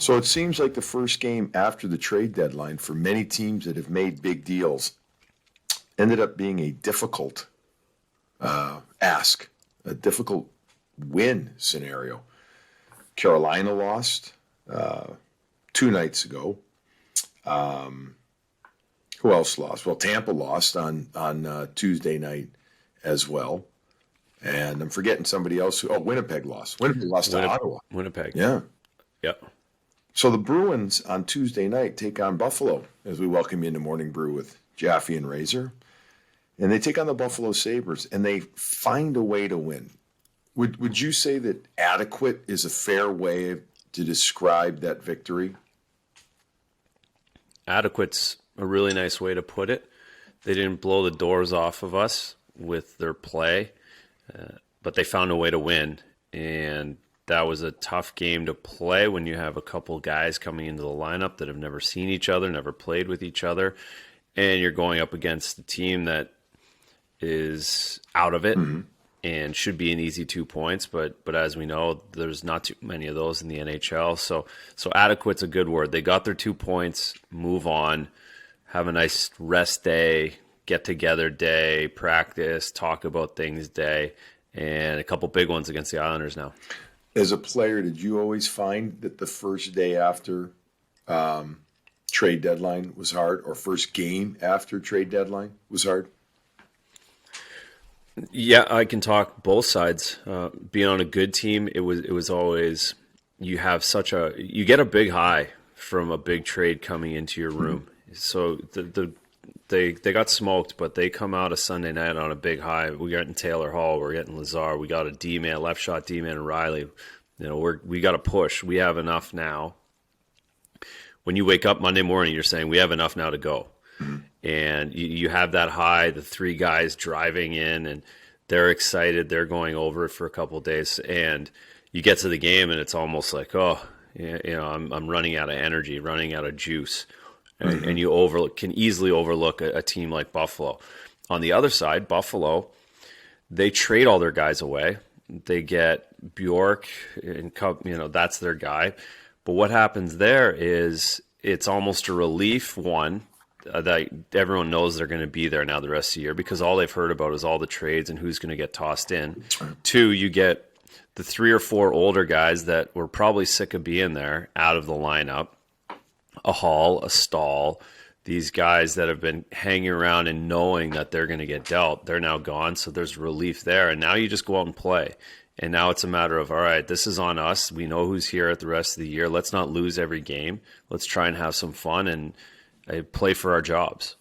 So it seems like the first game after the trade deadline for many teams that have made big deals ended up being a difficult ask, a difficult win scenario. Carolina lost 2 nights ago. Who else lost? Well, Tampa lost on Tuesday night as well. And I'm forgetting somebody else. Winnipeg lost. Winnipeg lost to Ottawa. Winnipeg. Yeah. Yep. So the Bruins on Tuesday night take on Buffalo as we welcome you into Morning Brew with Jaffe and Razor. And they take on the Buffalo Sabres, and they find a way to win. Would you say that adequate is a fair way to describe that victory? Adequate's a really nice way to put it. They didn't blow the doors off of us with their play, but they found a way to win. And that was a tough game to play when you have a couple guys coming into the lineup that have never seen each other, never played with each other, and you're going up against a team that is out of it and should be an easy 2 points. But as we know, there's not too many of those in the NHL. So adequate's a good word. They got their 2 points, move on, have a nice rest day, get together day, practice, talk about things day, and a couple big ones against the Islanders now. As a player, did you always find that the first day after trade deadline was hard, or first game after trade deadline was hard? Yeah, I can talk both sides. Being on a good team, it was always you get a big high from a big trade coming into your room. So they got smoked, but they come out a Sunday night on a big high. We're getting Taylor Hall, we're getting Lazar, we got a D-man, left shot D-man, and Riley. We got to push. We have enough now. When you wake up Monday morning, you're saying we have enough now to go. And you have that high, the 3 guys driving in, and they're excited. They're going over it for a couple of days, and you get to the game, and it's almost like, I'm running out of energy, running out of juice, and you can easily overlook a team like Buffalo. On the other side, Buffalo, they trade all their guys away. They get Bjork and that's their guy. But what happens there is it's almost a relief, one, that everyone knows they're going to be there now the rest of the year because all they've heard about is all the trades and who's going to get tossed in. 2, you get the 3 or 4 older guys that were probably sick of being there out of the lineup. A Hall, a Stahl, these guys that have been hanging around and knowing that they're going to get dealt, they're now gone, so there's relief there. And now you just go out and play. And now it's a matter of, all right, this is on us. We know who's here at the rest of the year. Let's not lose every game. Let's try and have some fun and play for our jobs.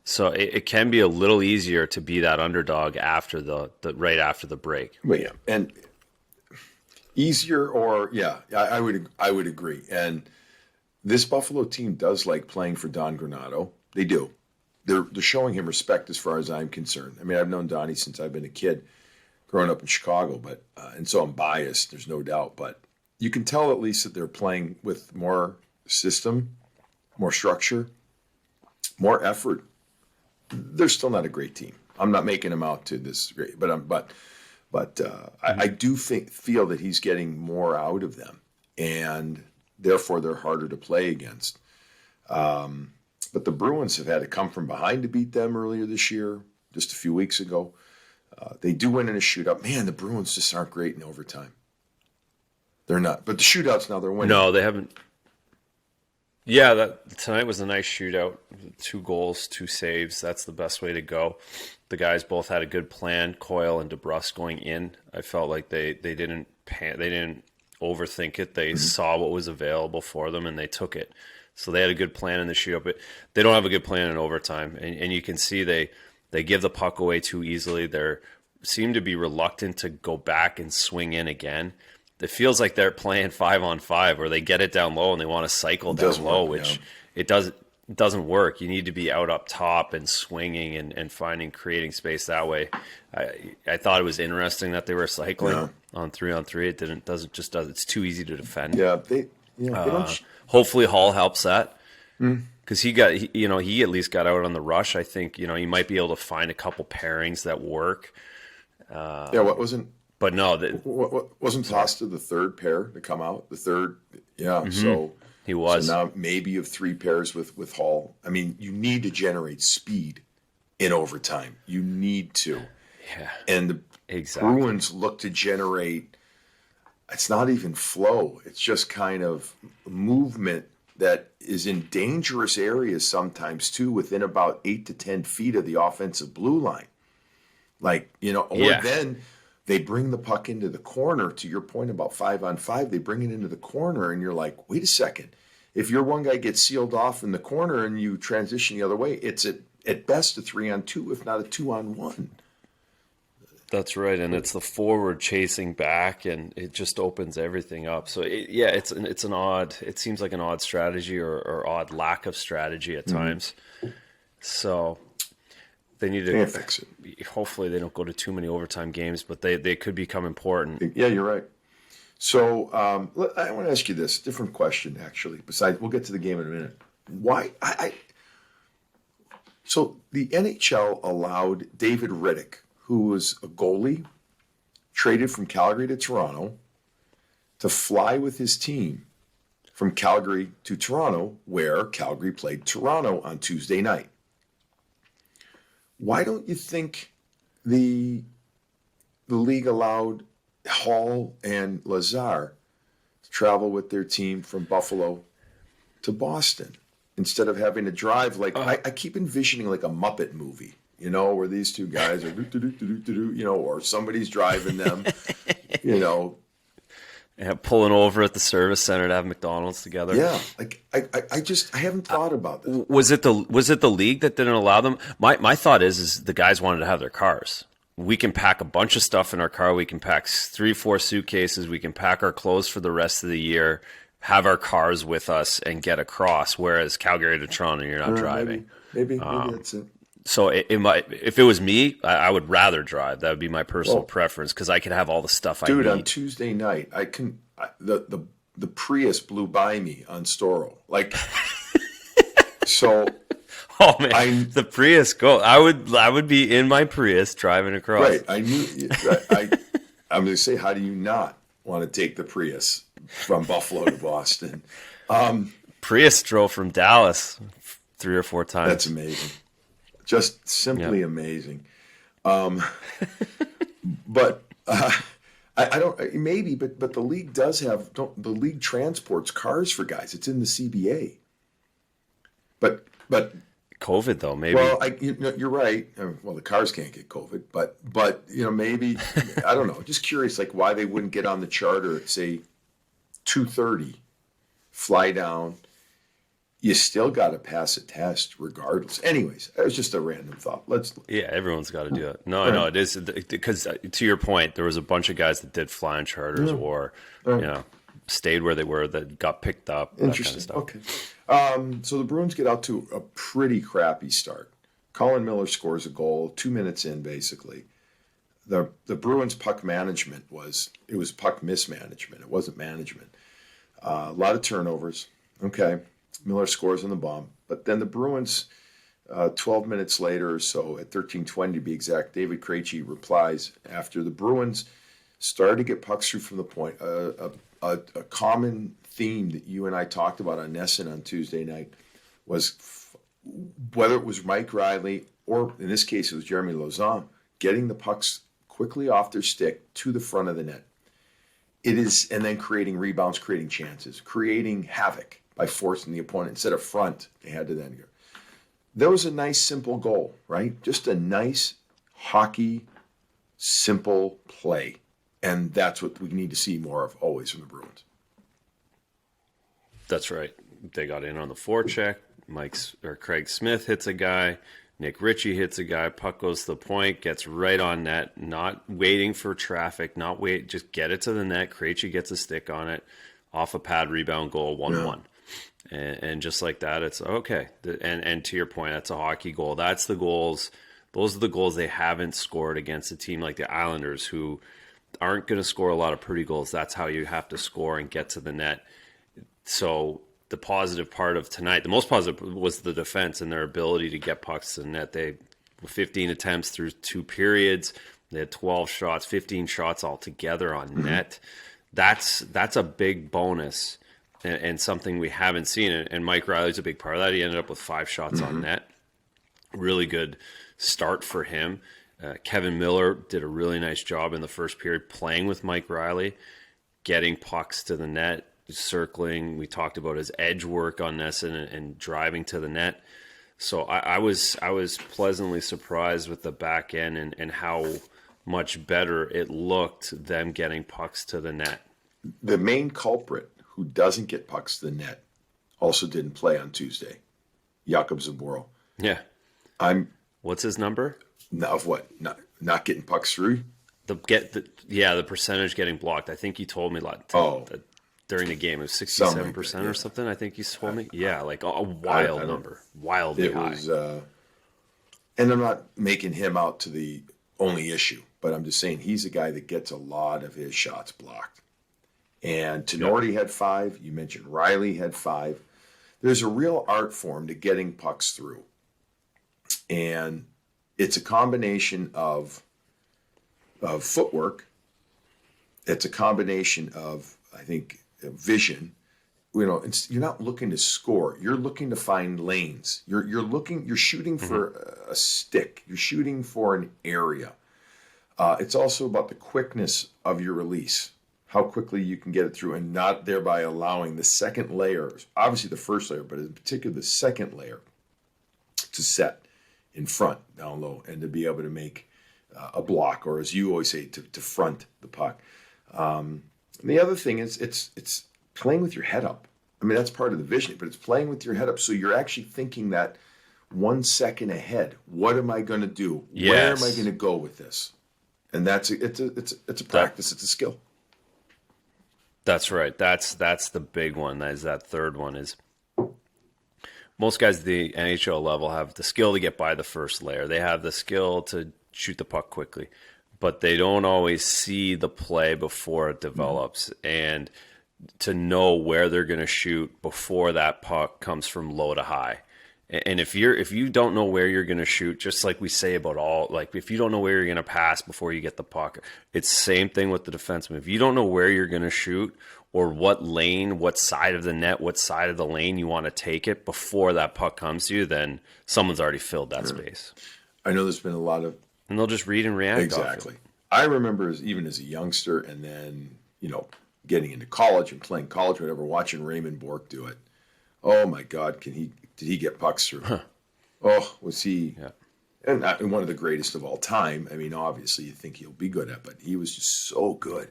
So it can be a little easier to be that underdog after right after the break. Well, yeah, and easier, or I would agree. And this Buffalo team does like playing for Don Granato. They do. They're showing him respect as far as I'm concerned. I mean, I've known Donnie since I've been a kid, growing up in Chicago, but and so I'm biased. There's no doubt, but you can tell at least that they're playing with more system, more structure, more effort. They're still not a great team. I'm not making them out to this great, but I do feel that he's getting more out of them, and therefore they're harder to play against. But the Bruins have had to come from behind to beat them earlier this year, just a few weeks ago. They do win in a shootout. Man, the Bruins just aren't great in overtime. They're not. But the shootouts now, they're winning. No, they haven't. Yeah, tonight was a nice shootout. 2 goals, 2 saves. That's the best way to go. The guys both had a good plan. Coyle and DeBrusk going in. I felt like they didn't overthink it. They saw what was available for them and they took it. So they had a good plan in the shootout, but they don't have a good plan in overtime. And you can see they give the puck away too easily. They seem to be reluctant to go back and swing in again. It feels like they're playing 5-on-5 where they get it down low and they want to cycle down low, which it doesn't work. You need to be out up top and swinging and creating space that way. I thought it was interesting that they were cycling on 3-on-3. It's too easy to defend. Hopefully Hall helps that. Because he at least got out on the rush. I think, he might be able to find a couple pairings that work. But no, Wasn't Pasta the third pair to come out? The third, yeah. So he was. So now maybe you have three pairs with Hall. I mean, you need to generate speed in overtime. You need to. Yeah. And the Exactly. Bruins look to generate. It's not even flow. It's just kind of movement that is in dangerous areas sometimes too, within about 8 to 10 feet of the offensive blue line. Like, or then they bring the puck into the corner. To your point about 5-on-5, they bring it into the corner, and you're like, wait a second. If your one guy gets sealed off in the corner and you transition the other way, it's at best a 3-on-2, if not a 2-on-1. That's right, and it's the forward chasing back, and it just opens everything up. So it's an odd. It seems like an odd strategy or odd lack of strategy at times. So they need to Can't fix it. Hopefully, they don't go to too many overtime games, but they could become important. Yeah, you're right. So I want to ask you this different question, actually. Besides, we'll get to the game in a minute. Why? So the NHL allowed David Riddick, who was a goalie, traded from Calgary to Toronto, to fly with his team from Calgary to Toronto, where Calgary played Toronto on Tuesday night. Why don't you think the league allowed Hall and Lazar to travel with their team from Buffalo to Boston instead of having to drive like I keep envisioning like a Muppet movie, where these two guys are or somebody's driving them, Yeah, pulling over at the service center to have McDonald's together. Yeah, like I haven't thought about this. Was it the league that didn't allow them? My thought is the guys wanted to have their cars. We can pack a bunch of stuff in our car. We can pack 3-4 suitcases. We can pack our clothes for the rest of the year, have our cars with us, and get across. Whereas Calgary to Toronto, you're not driving. Maybe that's it. So if it was me, I would rather drive. That would be my personal preference because I could have all the stuff I need. Dude, on Tuesday night, the Prius blew by me on Storo. Like, so. Oh man, the Prius go! I would be in my Prius driving across. Right, I knew. I'm going to say, how do you not want to take the Prius from Buffalo to Boston? Prius drove from Dallas 3 or 4 times. That's amazing, just simply amazing. But I don't. Maybe, but the league does have. The league transports cars for guys. It's in the CBA. But. COVID though, maybe. Well, you're right. Well, the cars can't get COVID, but maybe I don't know. Just curious, like why they wouldn't get on the charter at say 2:30, fly down. You still got to pass a test regardless. Anyways, it was just a random thought. Yeah, everyone's got to do it. No, no, it is because to your point, there was a bunch of guys that did fly on charters or stayed where they were that got picked up. Interesting. That kind of stuff. Okay. So the Bruins get out to a pretty crappy start. Colin Miller scores a goal 2 minutes in, basically. The Bruins puck management was puck mismanagement. It wasn't management. A lot of turnovers. Okay. Miller scores on the bomb. But then the Bruins, 12 minutes later or so, at 13:20 to be exact, David Krejci replies after the Bruins started to get pucks through from the point. A common theme that you and I talked about on Nesson on Tuesday night was whether it was Mike Riley or in this case it was Jeremy Lauzon getting the pucks quickly off their stick to the front of the net. And then creating rebounds, creating chances, creating havoc by forcing the opponent instead of front. They had to then go. That was a nice, simple goal, right? Just a nice hockey, simple play. And that's what we need to see more of always from the Bruins. That's right. They got in on the forecheck. Craig Smith hits a guy. Nick Ritchie hits a guy. Puck goes to the point, gets right on net, not waiting for traffic, just get it to the net. Krejci gets a stick on it, off a pad rebound goal, 1-1. And just like that, it's okay. And to your point, that's a hockey goal. That's the goals. Those are the goals they haven't scored against a team like the Islanders who aren't going to score a lot of pretty goals. That's how you have to score and get to the net. So the positive part of tonight, the most positive was the defense and their ability to get pucks to the net. They 15 attempts through 2 periods. They had 12 shots, 15 shots altogether on net. That's a big bonus and something we haven't seen. And Mike Riley's a big part of that. He ended up with 5 shots on net. Really good start for him. Kevin Miller did a really nice job in the first period playing with Mike Riley, getting pucks to the net, circling. We talked about his edge work on Nesson and driving to the net. So I was pleasantly surprised with the back end and how much better it looked them getting pucks to the net. The main culprit who doesn't get pucks to the net also didn't play on Tuesday, Jakub Zboril. Yeah. What's his number? Of what? Not getting pucks through? The percentage getting blocked. I think you told me that during the game it was 67% or something. I think you told me. Yeah, like a wild number, wildly high. And I'm not making him out to the only issue, but I'm just saying he's a guy that gets a lot of his shots blocked. And Tenorti had 5. You mentioned Riley had 5. There's a real art form to getting pucks through. And it's a combination of footwork. It's a combination of, I think, vision. You're not looking to score. You're looking to find lanes. You're shooting for a stick. You're shooting for an area. It's also about the quickness of your release, how quickly you can get it through, and not thereby allowing the second layer, obviously the first layer, but in particular the second layer, to set in front, down low, and to be able to make a block, or as you always say, to front the puck. And the other thing is it's playing with your head up. I mean, that's part of the vision, but it's playing with your head up, so you're actually thinking that 1 second ahead. What am I going to do? Yes. Where am I going to go with this? And it's a practice. It's a skill. That's right. That's the big one. That is that third one is most guys at the NHL level have the skill to get by the first layer. They have the skill to shoot the puck quickly, but they don't always see the play before it develops and to know where they're going to shoot before that puck comes from low to high. And if you don't know where you're going to shoot, just like we say about if you don't know where you're going to pass before you get the puck, it's the same thing with the defenseman. If you don't know where you're going to shoot or what lane, what side of the net, what side of the lane you want to take it before that puck comes to you, then someone's already filled that space. I know there's been a lot of... And they'll just read and react. Exactly. I remember even as a youngster and then, getting into college and playing college, whatever, watching Raymond Bourque do it. Oh my God, did he get pucks through? Huh. Oh, was he? Yeah. And one of the greatest of all time. I mean, obviously you think he'll be good at, but he was just so good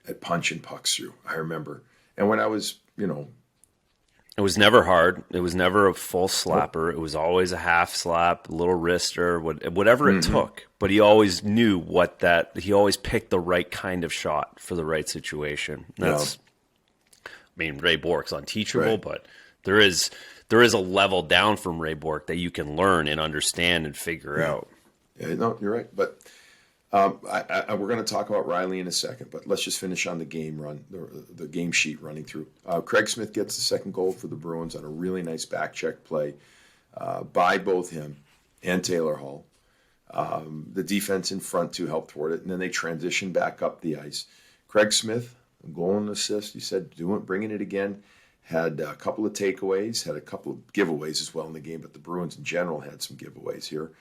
at punching pucks through. I remember. And when I was, it was never hard. It was never a full slapper. It was always a half slap, a little wrister, whatever it took. But he always knew he always picked the right kind of shot for the right situation. That's, I mean, Ray Bourque's unteachable, right. But there is a level down from Ray Bourque that you can learn and understand and figure out. Yeah, no, you're right. But we're going to talk about Riley in a second, but let's just finish on the game run, the game sheet running through. Craig Smith gets the second goal for the Bruins on a really nice back check play by both him and Taylor Hall. The defense in front to help thwart it, and then they transition back up the ice. Craig Smith, goal and assist, he said, bringing it again. Had a couple of takeaways, had a couple of giveaways as well in the game, but the Bruins in general had some giveaways here.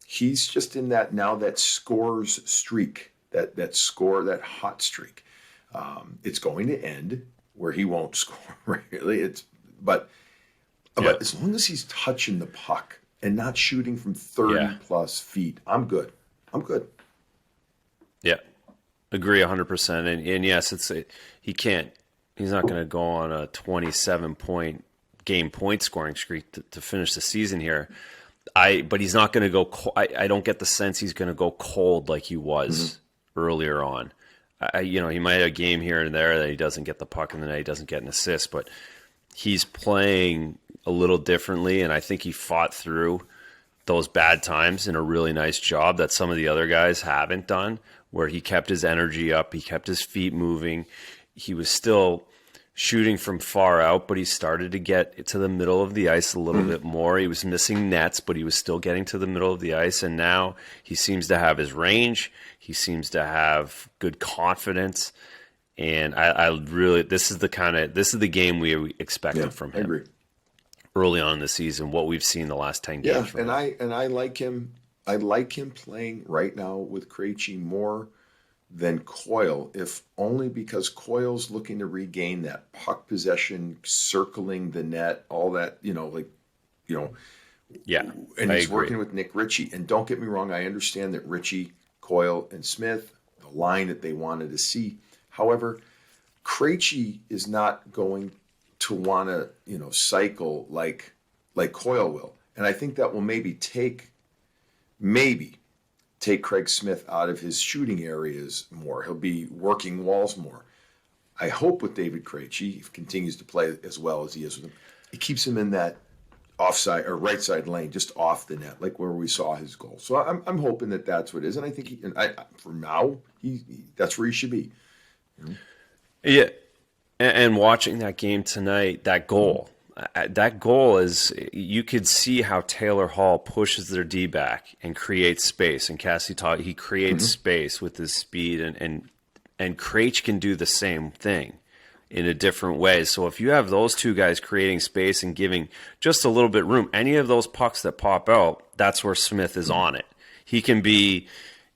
He's just in that scores streak, that hot streak. It's going to end where he won't score really. But as long as he's touching the puck and not shooting from 30 plus feet, I'm good. Yeah, agree 100%. And yes, he's not going to go on a 27-point game point scoring streak to finish the season here. But he's not going to go. I don't get the sense he's going to go cold like he was earlier on. He might have a game here and there that he doesn't get the puck in the net, he doesn't get an assist, but he's playing a little differently, and I think he fought through those bad times in a really nice job that some of the other guys haven't done, where he kept his energy up, he kept his feet moving, he was still shooting from far out, but he started to get to the middle of the ice a little bit more. He was missing nets, but he was still getting to the middle of the ice, and now he seems to have his range. He seems to have good confidence, and I really this is the game we expected from him. I agree. Early on in the season, what we've seen the last 10 games. Yeah, from and him. I like him. I like him playing right now with Krejci more than Coyle, if only because Coyle's looking to regain that puck possession, circling the net, all that, Yeah, and I he's agree. working with Nick Ritchie. And don't get me wrong, I understand that Ritchie, Coyle, and Smith, the line that they wanted to see. However, Krejci is not going to want to, cycle like Coyle will. And I think that will maybe take Craig Smith out of his shooting areas more. He'll be working walls more. I hope with David Krejci, if he continues to play as well as he is with him, it keeps him in that offside or right side lane, just off the net, like where we saw his goal. So I'm hoping that that's what it is, and I think for now that's where he should be. Yeah, and watching that game tonight, that goal is, you could see how Taylor Hall pushes their D back and creates space, and Cassie taught he creates space with his speed, and Krejci can do the same thing in a different way. So if you have those two guys creating space and giving just a little bit room, any of those pucks that pop out, that's where Smith is on it. He can be,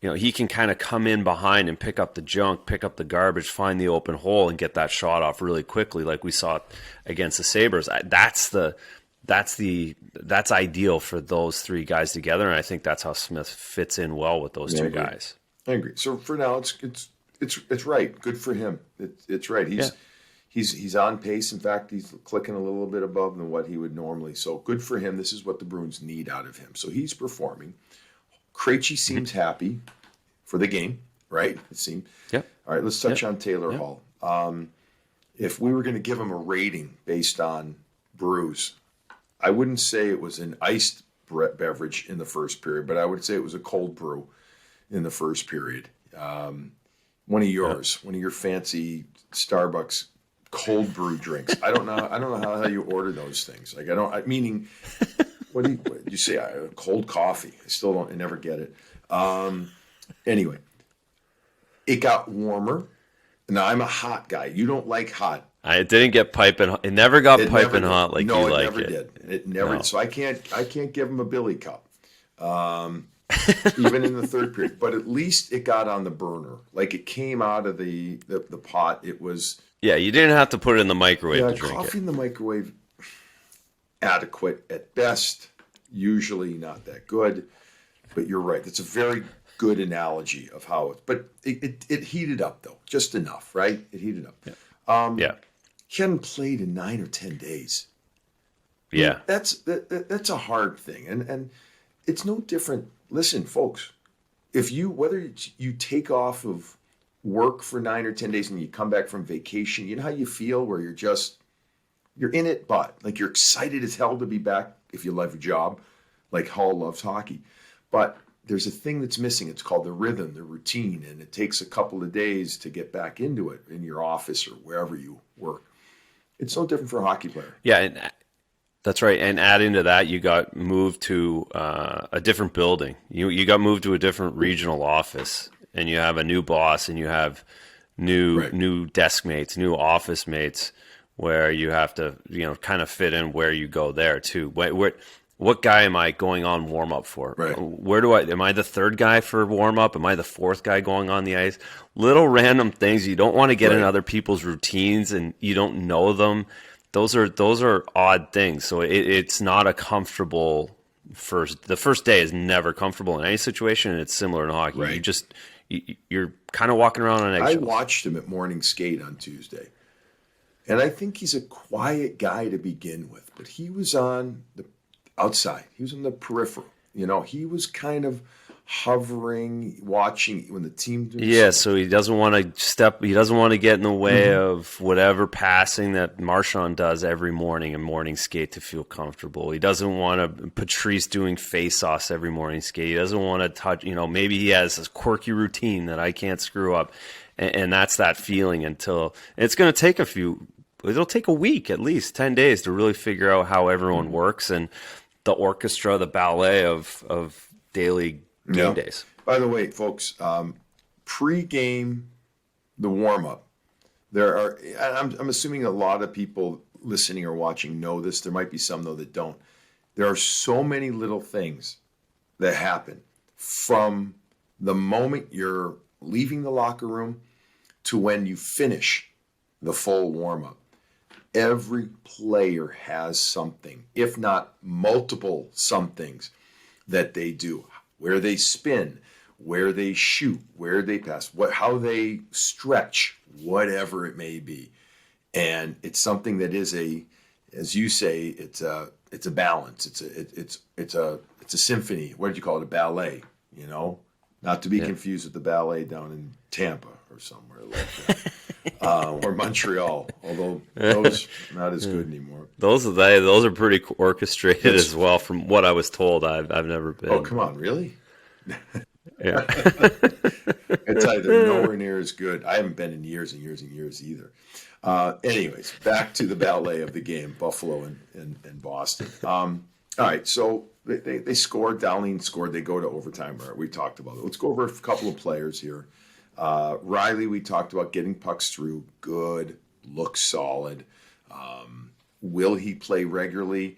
he can kind of come in behind and pick up the junk, pick up the garbage, find the open hole, and get that shot off really quickly, like we saw against the Sabres. That's ideal for those three guys together, and I think that's how Smith fits in well with those two guys. I agree. So for now, it's right. Good for him. It's right. He's on pace. In fact, he's clicking a little bit above than what he would normally. So good for him. This is what the Bruins need out of him. So he's performing. Krejci seems happy for the game, right? It seemed. Yeah. All right, let's touch on Taylor Hall. If we were going to give him a rating based on brews, I wouldn't say it was an iced beverage in the first period, but I would say it was a cold brew in the first period. One of yours, one of your fancy Starbucks cold brew drinks. I don't know how you order those things. Like meaning, what do you say? Cold coffee. I never get it. Anyway, it got warmer. Now I'm a hot guy. You don't like hot. I didn't get piping hot. It never got piping hot like you like it. No, it never did. It never. No. So I can't give him a Billy Cup. Even in the third period, but at least it got on the burner. Like it came out of the pot. It was. Yeah, you didn't have to put it in the microwave to drink coffee it. in the microwave, adequate at best. Usually not that good, but you're right. That's a very good analogy of how it. But it heated up though, just enough, right? It heated up. Yeah. He hadn't played in 9 or 10 days. Yeah, that's a hard thing, and it's no different. Listen, folks, whether you take off of work for 9 or 10 days and you come back from vacation, you know how you feel where you're in it, but like you're excited as hell to be back if you love your job, like Hall loves hockey. But there's a thing that's missing. It's called the rhythm, the routine, and it takes a couple of days to get back into it in your office or wherever you work. It's no different for a hockey player. Yeah, and that's right. And adding to that, you got moved to a different building. You got moved to a different regional office, and you have a new boss, and you have new desk mates, new office mates, where you have to kind of fit in where you go there too. What guy am I going on warm up for? Right. Am I the third guy for warm up? Am I the fourth guy going on the ice? Little random things. You don't want to get in other people's routines, and you don't know them. Those are odd things. So it's not a comfortable first. The first day is never comfortable in any situation, and it's similar in hockey. Right. You're kind of walking around on eggshells. I watched him at morning skate on Tuesday, and I think he's a quiet guy to begin with, but he was on the outside. He was on the peripheral. He was kind of hovering, watching when the team did something. So he doesn't want to get in the way of whatever passing that Marchand does every morning in morning skate to feel comfortable. He doesn't want Patrice doing face-offs every morning skate. He doesn't want to touch, maybe he has this quirky routine that I can't screw up. And that's that feeling until it's going to take a few it'll take a week, at least 10 days, to really figure out how everyone works and the orchestra, the ballet of daily game days. By the way, folks, pre-game, the warm-up, there are, I'm assuming a lot of people listening or watching know this. There might be some, though, that don't. There are so many little things that happen from the moment you're leaving the locker room to when you finish the full warm-up. Every player has something, if not multiple somethings, that they do. Where they spin, where they shoot, where they pass, how they stretch, whatever it may be. And it's something that is as you say, it's a balance. It's a symphony. What did you call it? A ballet, Not to be confused with the ballet down in Tampa or somewhere like that. Or Montreal, although those not as good anymore. Those are pretty orchestrated as well, from what I was told. I've never been. Oh, come on, really? Yeah. I tell you, they're nowhere near as good. I haven't been in years and years and years either. Anyways, back to the ballet of the game, Buffalo and Boston. All right, so they scored. Dowling scored. They go to overtime. We talked about it. Let's go over a couple of players here. Riley, we talked about getting pucks through. Good, looks solid. Will he play regularly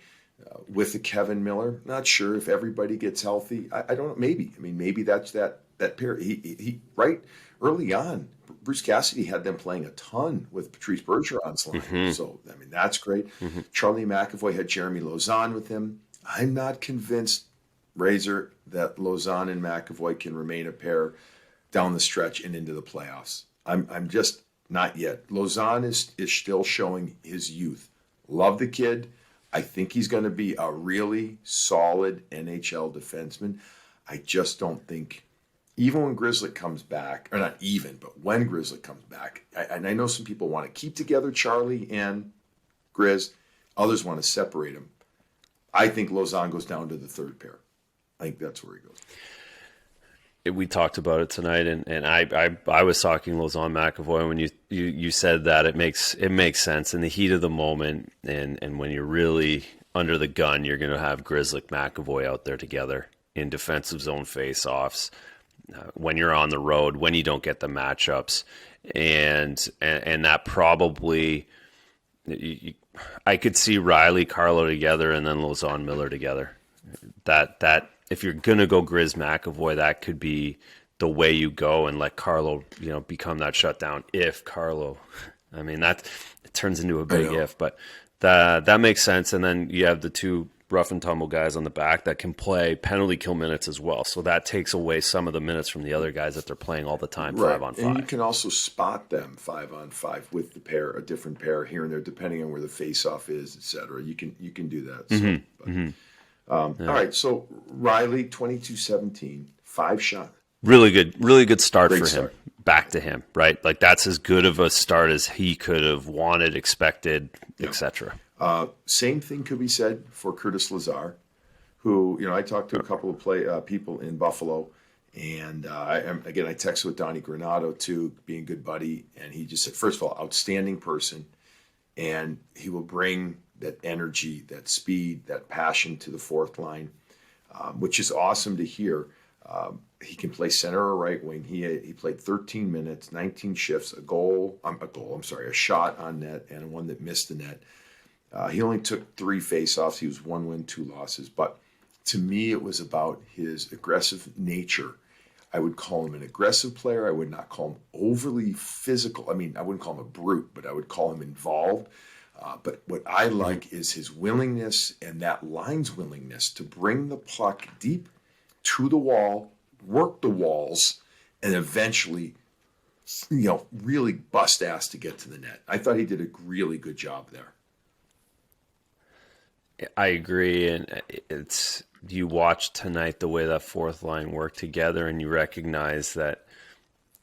with the Kevin Miller? Not sure if everybody gets healthy. I don't know. Maybe. I mean, maybe that's that pair. He right early on, Bruce Cassidy had them playing a ton with Patrice Bergeron's line. Mm-hmm. So, I mean, that's great. Mm-hmm. Charlie McAvoy had Jeremy Lauzon with him. I'm not convinced, Razor, that Lauzon and McAvoy can remain a pair down the stretch and into the playoffs. I'm just not yet. Lauzon is still showing his youth. Love the kid. I think he's going to be a really solid NHL defenseman. I just don't think, even when Grzelcyk comes back, or not even, but when Grzelcyk comes back, and I know some people want to keep together Charlie and Grizz. Others want to separate them. I think Lauzon goes down to the third pair. I think that's where he goes. We talked about it tonight, and I was talking Lauzon McAvoy when you said that. It makes sense in the heat of the moment, and when you're really under the gun, you're going to have Grzelcyk McAvoy out there together in defensive zone faceoffs. When you're on the road, when you don't get the matchups, and that probably I could see Riley Carlo together and then Lauzon Miller together. That if you're gonna go Grizz McAvoy, that could be the way you go, and let Carlo become that shutdown. If Carlo, I mean, that it turns into a big if, but that makes sense. And then you have the two rough and tumble guys on the back that can play penalty kill minutes as well. So that takes away some of the minutes from the other guys that they're playing all the time, right. 5-on-5. And you can also spot them 5-on-5 with the pair, a different pair here and there, depending on where the face-off is, etc. You can do that. So, all right, so Riley, 22-17, 5 shot. Really good start Great for start. him. Back to him, right? Like, that's as good of a start as he could have wanted, expected, etc. Same thing could be said for Curtis Lazar, who, I talked to a couple of people in Buffalo, and I texted with Donnie Granato too, being a good buddy, and he just said, first of all, outstanding person, and he will bring that energy, that speed, that passion to the fourth line, which is awesome to hear. He can play center or right wing. He played 13 minutes, 19 shifts, a shot on net, and one that missed the net. He only took 3 faceoffs. He was 1 win, 2 losses. But to me, it was about his aggressive nature. I would call him an aggressive player. I would not call him overly physical. I mean, I wouldn't call him a brute, but I would call him involved. But what I like is his willingness, and that line's willingness to bring the puck deep to the wall, work the walls, and eventually, really bust ass to get to the net. I thought he did a really good job there. I agree, and you watch tonight the way that fourth line worked together, and you recognize that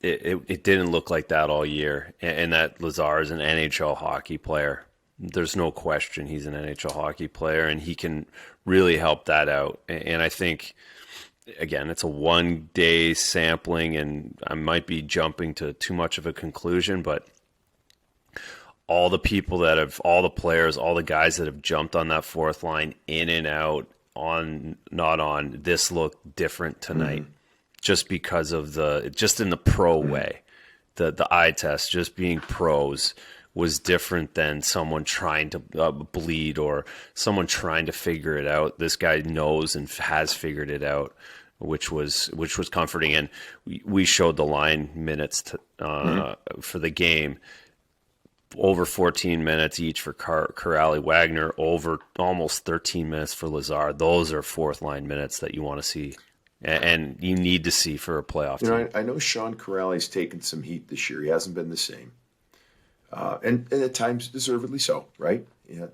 it didn't look like that all year, and that Lazar is an NHL hockey player. There's no question he's an NHL hockey player, and he can really help that out. And I think, again, it's a one-day sampling, and I might be jumping to too much of a conclusion, but all the players, all the guys that have jumped on that fourth line, in and out, on, not on, this looked different tonight. Just because of just in the pro way, the eye test, just being pros was different than someone trying to bleed or someone trying to figure it out. This guy knows and has figured it out, which was comforting. And we showed the line minutes for the game, over 14 minutes each for Corrali, Wagner, over almost 13 minutes for Lazar. Those are fourth line minutes that you want to see. And you need to see for a playoff team. I know Sean Corrali's taken some heat this year. He hasn't been the same. And at times deservedly so, right? Yeah.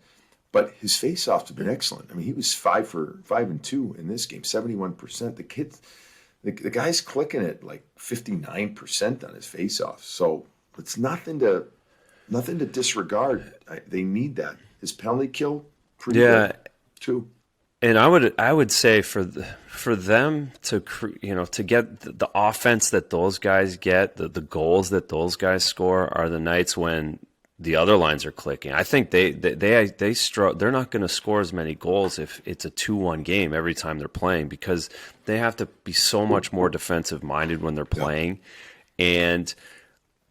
But his faceoffs have been excellent. I mean, he was 5 and 2 in this game, 71%. The guy's clicking at like 59% on his faceoffs. So it's nothing to disregard. They need that. His penalty kill, pretty good too. And I would say for them to get the offense that those guys get, the goals that those guys score are the nights when the other lines are clicking. I think they struggle. They're not going to score as many goals if it's a 2-1 game every time they're playing, because they have to be so much more defensive minded when they're playing, and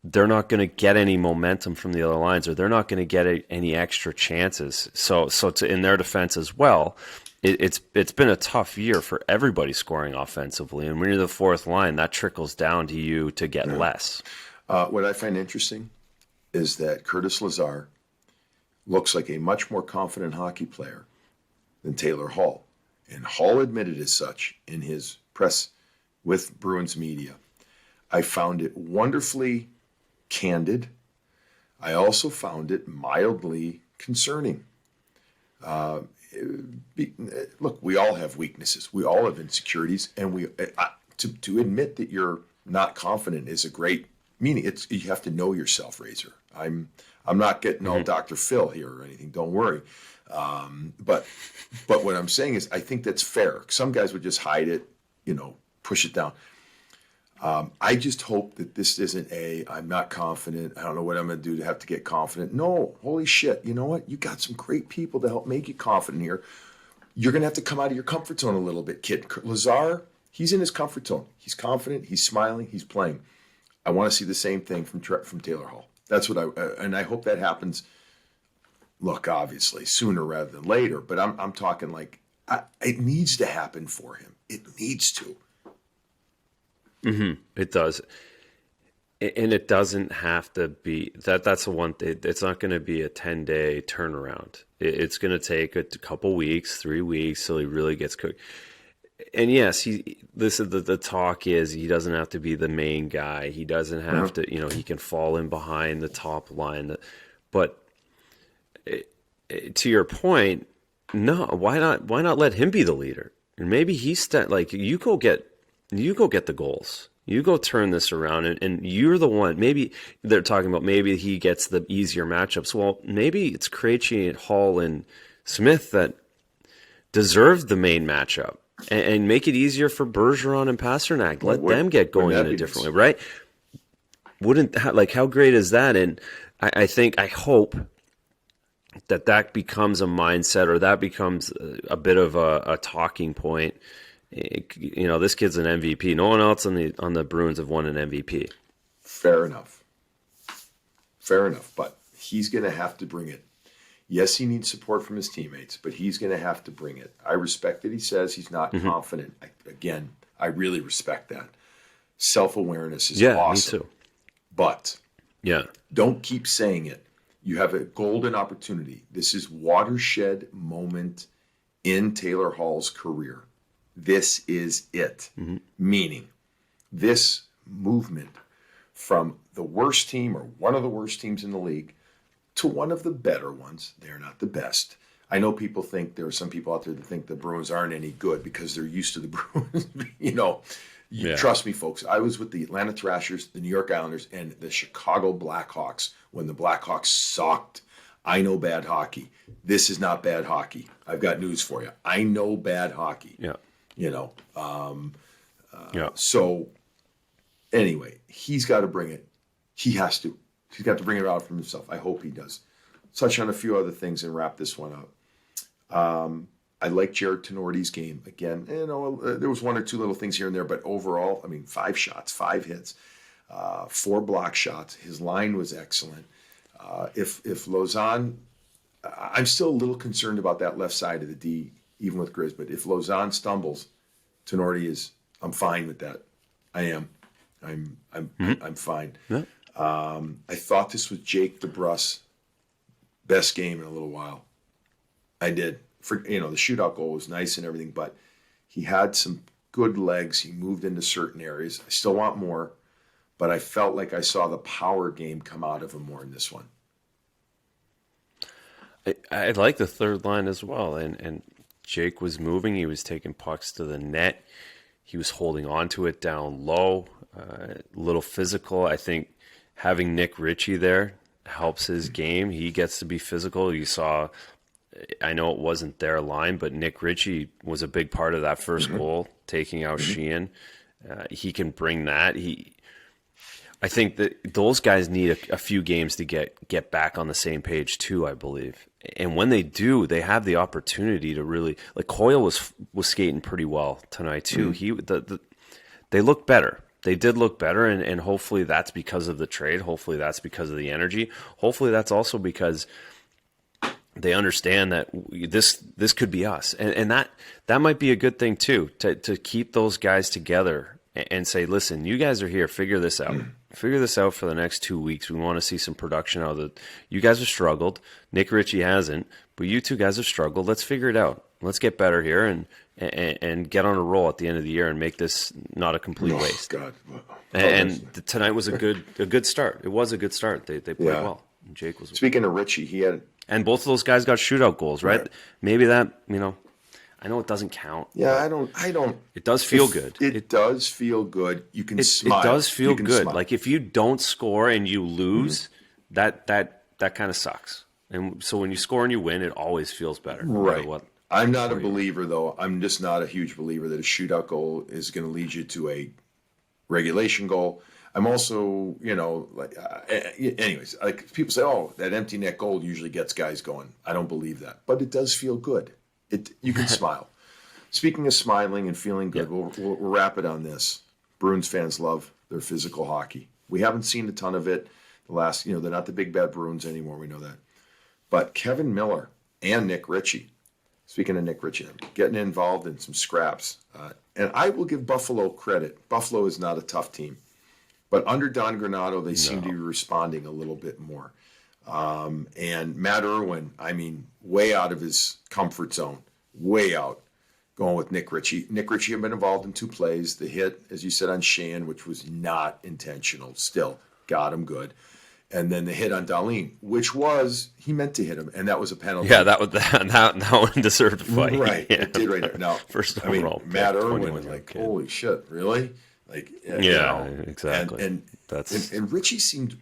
they're not going to get any momentum from the other lines, or they're not going to get any extra chances. So in their defense as well. It's been a tough year for everybody scoring offensively, and when you're the fourth line, that trickles down to you to get less. What I find interesting is that Curtis Lazar looks like a much more confident hockey player than Taylor Hall, and Hall admitted as such in his press with Bruins media. I found it wonderfully candid. I also found it mildly concerning. Look, we all have weaknesses. We all have insecurities, and to admit that you're not confident is a great meaning. You have to know yourself, Razor. I'm not getting all Dr. Phil here or anything. Don't worry. But what I'm saying is, I think that's fair. Some guys would just hide it, push it down. I just hope that this isn't I'm not confident, I don't know what I'm going to do to have to get confident. No, holy shit. You know what? You got some great people to help make you confident here. You're going to have to come out of your comfort zone a little bit, kid. Lazar, he's in his comfort zone. He's confident. He's smiling. He's playing. I want to see the same thing from Taylor Hall. That's what and I hope that happens. Look, obviously sooner rather than later, but I'm talking like it needs to happen for him. It needs to. Mm-hmm. It does. And it doesn't have to be that's the one thing. It's not going to be a 10-day turnaround. It's going to take a couple weeks, 3 weeks till he really gets cooked. And yes, the talk is he doesn't have to be the main guy. He doesn't have to, he can fall in behind the top line. But to your point, no, why not let him be the leader? And maybe you go get the goals. You go turn this around, and you're the one. Maybe they're talking about maybe he gets the easier matchups. Well, maybe it's Krejci, Hall, and Smith that deserve the main matchup, and make it easier for Bergeron and Pasternak. Let them get going in a different way, right? How great is that? And I hope that becomes a mindset, or that becomes a bit of a talking point. This kid's an MVP. No one else on the Bruins have won an MVP. Fair enough. But he's going to have to bring it. Yes, he needs support from his teammates, but he's going to have to bring it. I respect that he says he's not confident. I really respect that. Self-awareness is awesome. Me too. But don't keep saying it. You have a golden opportunity. This is watershed moment in Taylor Hall's career. This is it. Meaning, this movement from the worst team, or one of the worst teams in the league, to one of the better ones. They're not the best. I know there are some people out there that think the Bruins aren't any good because they're used to the Bruins. Trust me, folks. I was with the Atlanta Thrashers, the New York Islanders, and the Chicago Blackhawks when the Blackhawks sucked. I know bad hockey. This is not bad hockey. I've got news for you. I know bad hockey. Yeah. So anyway, he's got to bring it. He has to. He's got to bring it out from himself. I hope he does. Touch on a few other things and wrap this one up. I like Jared Tenorti's game. Again, there was one or two little things here and there, but overall, 5 shots, 5 hits, 4 block shots. His line was excellent. If Lausanne, I'm still a little concerned about that left side of the D, even with Grizz, but if Lausanne stumbles, Tenorti I'm fine with that. I am. I'm fine. Yeah. I thought this was Jake DeBrusk best game in a little while. I did. The shootout goal was nice and everything, but he had some good legs. He moved into certain areas. I still want more, but I felt like I saw the power game come out of him more in this one. I like the third line as well, and Jake was moving. He was taking pucks to the net. He was holding on to it down low, a little physical. I think having Nick Ritchie there helps his game. He gets to be physical. You saw, I know it wasn't their line, but Nick Ritchie was a big part of that first goal, taking out Sheehan. He can bring that. I think that those guys need a few games to get back on the same page too, I believe. And when they do, they have the opportunity to really, like Coyle was skating pretty well tonight too. They look better. They did look better, and hopefully that's because of the trade. Hopefully that's because of the energy. Hopefully that's also because they understand that this could be us, and that might be a good thing too, to keep those guys together and say, listen, you guys are here, figure this out. Figure this out for the next 2 weeks. We want to see some production out of it. You guys have struggled. Nick Ritchie hasn't, but you two guys have struggled. Let's figure it out. Let's get better here and get on a roll at the end of the year and make this not a complete waste. God. And tonight was a good start. It was a good start. They played well. And Jake was. Speaking of Ritchie, he had. And both of those guys got shootout goals, right? Maybe that, I know it doesn't count. Yeah, I don't. It does feel good. It does feel good. You can smile. It does feel good. Smile. Like if you don't score and you lose, that kind of sucks. And so when you score and you win, it always feels better. Right. What I'm not a believer, though. I'm just not a huge believer that a shootout goal is going to lead you to a regulation goal. I'm also, anyways, like people say, oh, that empty net goal usually gets guys going. I don't believe that, but it does feel good. You can smile. Speaking of smiling and feeling good, we'll wrap it on this. Bruins fans love their physical hockey. We haven't seen a ton of it. They're not the big bad Bruins anymore. We know that. But Kevin Miller and Nick Ritchie, speaking of Nick Ritchie, getting involved in some scraps. And I will give Buffalo credit. Buffalo is not a tough team. But under Don Granato, they seem to be responding a little bit more. And Matt Irwin, way out of his comfort zone, way out, going with Nick Ritchie. Nick Ritchie had been involved in 2 plays. The hit, as you said, on Sheehan, which was not intentional, still got him good. And then the hit on Darlene, which he meant to hit him, and that was a penalty. Yeah, that one deserved a fight. Right, Yeah. It did right there. Now, first overall, Matt Irwin was like, holy shit, really? Like, exactly. And Ritchie seemed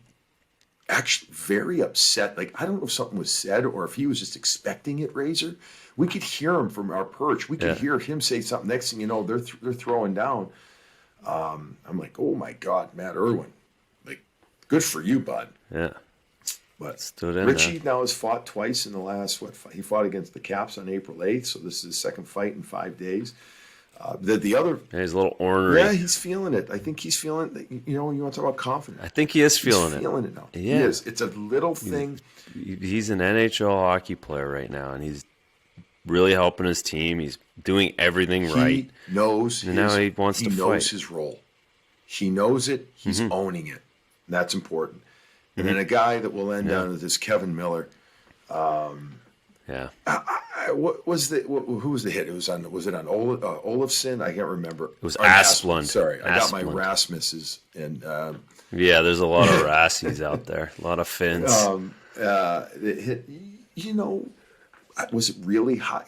actually very upset. Like, I don't know if something was said or if he was just expecting it, Razor. We could hear him from our perch. We could hear him say something. Next thing you know, they're throwing down. I'm like, oh my God, Matt Irwin. Like, good for you, bud. Yeah. But Ritchie now has fought twice in the last, he fought against the Caps on April 8th, so this is his second fight in 5 days. The other, he's a little ornery. Yeah, he's feeling it. I think he's feeling it. You want to talk about confidence. I think he is feeling He's feeling it now. Yeah. He is. It's a little thing. He's an NHL hockey player right now, and he's really helping his team. He's doing everything right. Now he wants to fight. He knows his role. He knows it. He's owning it. And that's important. And then a guy that will end on this Kevin Miller. What was who was the hit? Was it on Olofsson? I can't remember. It was Asplund. Sorry, I got my Rasmus's and. There's a lot of Rassies out there. A lot of Finns. The hit. Was it really high?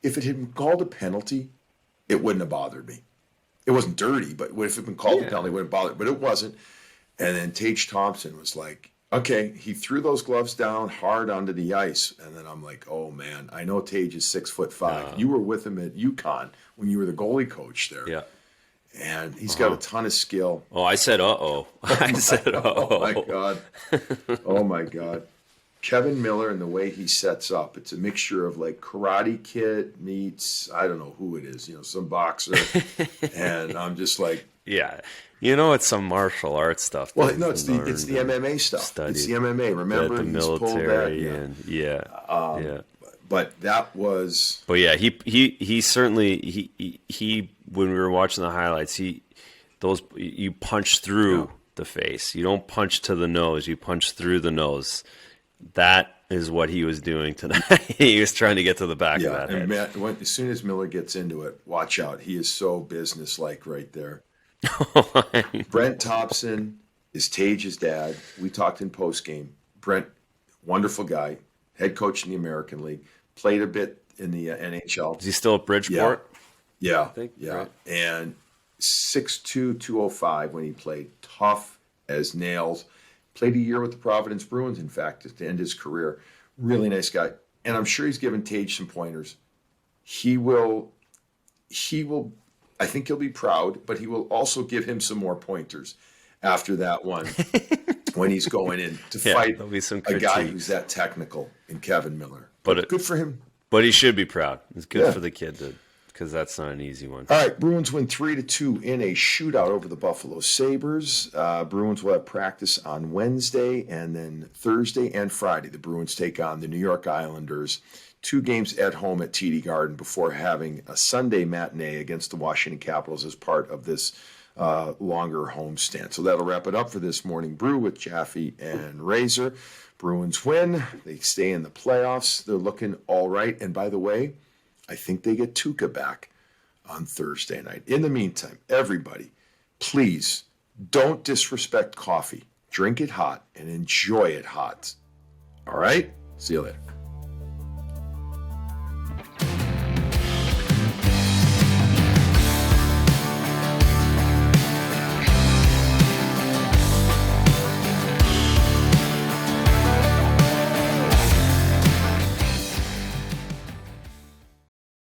If it had been called a penalty, it wouldn't have bothered me. It wasn't dirty, but if it had been called a penalty, it wouldn't bother. But it wasn't. And then Tage Thompson was like, okay, he threw those gloves down hard onto the ice. And then I'm like, oh, man, I know Tage is 6'5". You were with him at UConn when you were the goalie coach there. Yeah. and he's got a ton of skill. Oh, I said, uh-oh. I said, uh-oh. Oh my God. Oh my God. Kevin Miller and the way he sets up, it's a mixture of like Karate Kid meets, I don't know who it is, some boxer. And I'm just like, Yeah. It's some martial arts stuff. well, no, it's the MMA stuff. Studied. It's the MMA. Remember, The he's pulled that. military and yeah. But that was, But yeah, he certainly he when we were watching the highlights, you punch through the face. You don't punch to the nose, you punch through the nose. That is what he was doing tonight. He was trying to get to the back of that and head. Matt, as soon as Miller gets into it, watch out. He is so businesslike right there. Brent Thompson is Tage's dad. We talked in postgame. Brent, wonderful guy, head coach in the American League, played a bit in the NHL. Is he still at Bridgeport? Yeah, I think, yeah. right? And 6'2", 205 when he played, tough as nails. Played a year with the Providence Bruins, in fact, to end his career. Really nice guy. And I'm sure he's given Tage some pointers. He will, I think he'll be proud, but he will also give him some more pointers after that one when he's going in to fight there'll be some a guy critique. who's that technical in Kevin Miller. But good for him. But he should be proud. It's good Yeah. for the kid because that's not an easy one. All right, Bruins win 3-2 in a shootout over the Buffalo Sabres. Bruins will have practice on Wednesday, and then Thursday and Friday, the Bruins take on the New York Islanders. 2 games at home at TD Garden before having a Sunday matinee against the Washington Capitals as part of this longer homestand. So that'll wrap it up for this morning brew with Jaffe and Razor. Bruins win. They stay in the playoffs. They're looking all right. And by the way, I think they get Tuukka back on Thursday night. In the meantime, everybody, please don't disrespect coffee. Drink it hot and enjoy it hot. All right? See you later.